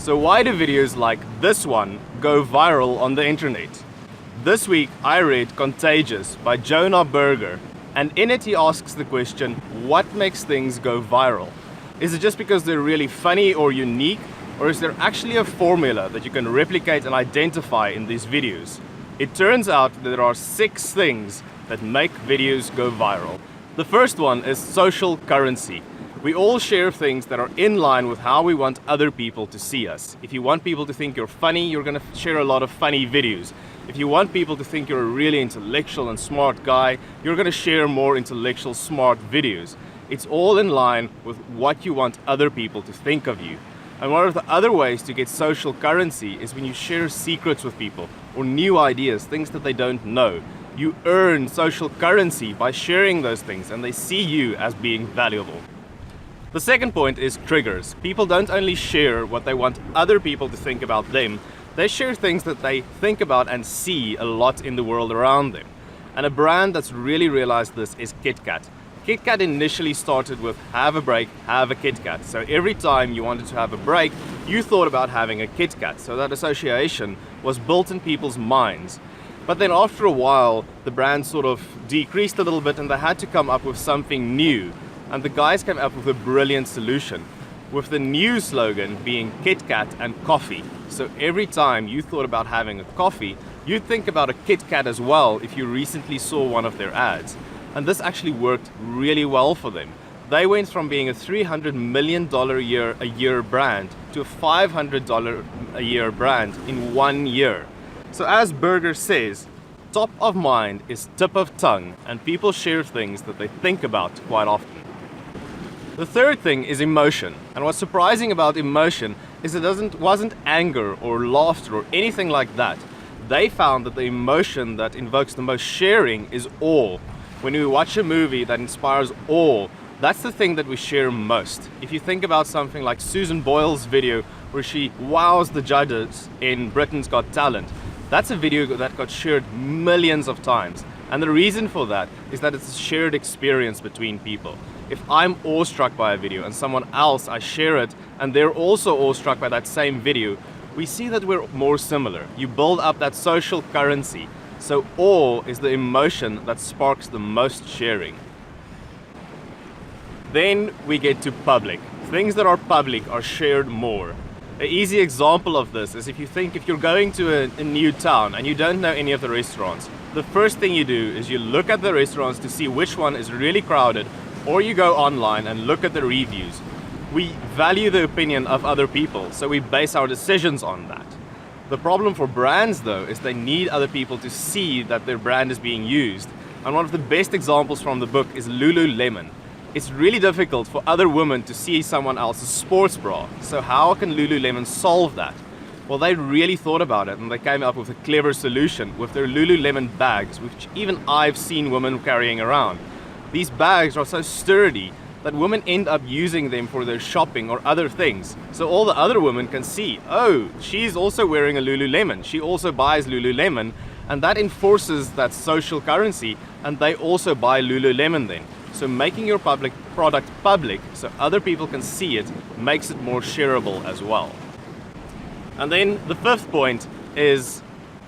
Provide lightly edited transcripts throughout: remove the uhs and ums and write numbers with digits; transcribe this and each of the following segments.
So why do videos like this one go viral on the internet? This week I read Contagious by Jonah Berger, and in it he asks the question, what makes things go viral? Is it just because they're really funny or unique, or is there actually a formula that you can replicate and identify in these videos? It turns out that there are 6 things that make videos go viral. The first one is social currency. We all share things that are in line with how we want other people to see us. If you want people to think you're funny, you're gonna share a lot of funny videos. If you want people to think you're a really intellectual and smart guy, you're gonna share more intellectual, smart videos. It's all in line with what you want other people to think of you. And one of the other ways to get social currency is when you share secrets with people or new ideas, things that they don't know. You earn social currency by sharing those things, and they see you as being valuable. The second point is triggers. People don't only share what they want other people to think about them, they share things that they think about and see a lot in the world around them. And a brand that's really realized this is KitKat. KitKat initially started with have a break, have a KitKat. So every time you wanted to have a break, you thought about having a KitKat. So that association was built in people's minds. But then after a while, the brand sort of decreased a little bit and they had to come up with something new. And the guys came up with a brilliant solution, with the new slogan being KitKat and coffee. So every time you thought about having a coffee, you'd think about a KitKat as well if you recently saw one of their ads. And this actually worked really well for them. They went from being a $300 million a year brand to a $500 a year brand in 1 year. So as Berger says, top of mind is tip of tongue, and people share things that they think about quite often. The third thing is emotion, and what's surprising about emotion is it wasn't anger or laughter or anything like that. They found that the emotion that invokes the most sharing is awe. When we watch a movie that inspires awe, that's the thing that we share most. If you think about something like Susan Boyle's video where she wows the judges in Britain's Got Talent, that's a video that got shared millions of times. And the reason for that is that it's a shared experience between people. If I'm awestruck by a video and someone else, I share it, and they're also awestruck by that same video, we see that we're more similar. You build up that social currency. So awe is the emotion that sparks the most sharing. Then we get to public. Things that are public are shared more. An easy example of this is if you're going to a new town and you don't know any of the restaurants, the first thing you do is you look at the restaurants to see which one is really crowded, or you go online and look at the reviews. We value the opinion of other people, so we base our decisions on that. The problem for brands though is they need other people to see that their brand is being used. And one of the best examples from the book is Lululemon. It's really difficult for other women to see someone else's sports bra. So how can Lululemon solve that? Well, they really thought about it and they came up with a clever solution with their Lululemon bags, which even I've seen women carrying around. These bags are so sturdy that women end up using them for their shopping or other things. So all the other women can see, oh, she's also wearing a Lululemon. She also buys Lululemon, and that enforces that social currency, and they also buy Lululemon then. So making your product public so other people can see it makes it more shareable as well. And then the fifth point is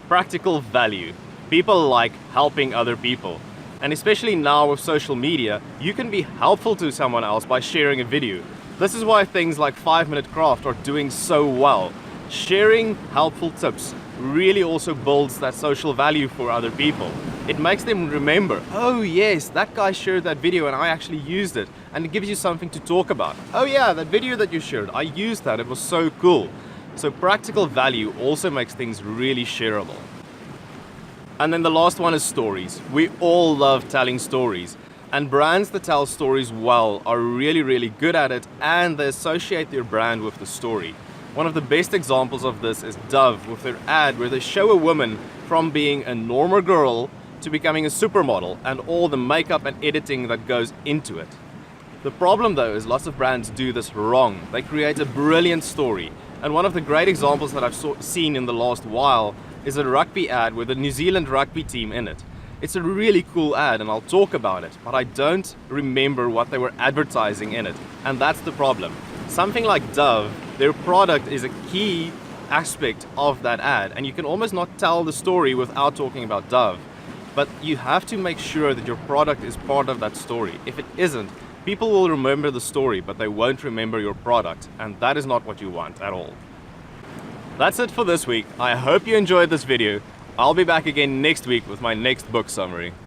practical value. People like helping other people. And especially now with social media, you can be helpful to someone else by sharing a video. This is why things like 5-Minute Craft are doing so well. Sharing helpful tips really also builds that social value for other people. It makes them remember, oh yes, that guy shared that video and I actually used it. And it gives you something to talk about. Oh yeah, that video that you shared, I used that, it was so cool. So practical value also makes things really shareable. And then the last one is stories. We all love telling stories, and brands that tell stories well are really, really good at it, and they associate their brand with the story. One of the best examples of this is Dove with their ad where they show a woman from being a normal girl to becoming a supermodel and all the makeup and editing that goes into it. The problem though is lots of brands do this wrong. They create a brilliant story, and one of the great examples that I've seen in the last while is a rugby ad with a New Zealand rugby team in it. It's a really cool ad and I'll talk about it, but I don't remember what they were advertising in it, and that's the problem. Something like Dove, Their product is a key aspect of that ad, and you can almost not tell the story without talking about Dove. But you have to make sure that your product is part of that story. If it isn't, people will remember the story, but they won't remember your product, and that is not what you want at all. That's it for this week. I hope you enjoyed this video. I'll be back again next week with my next book summary.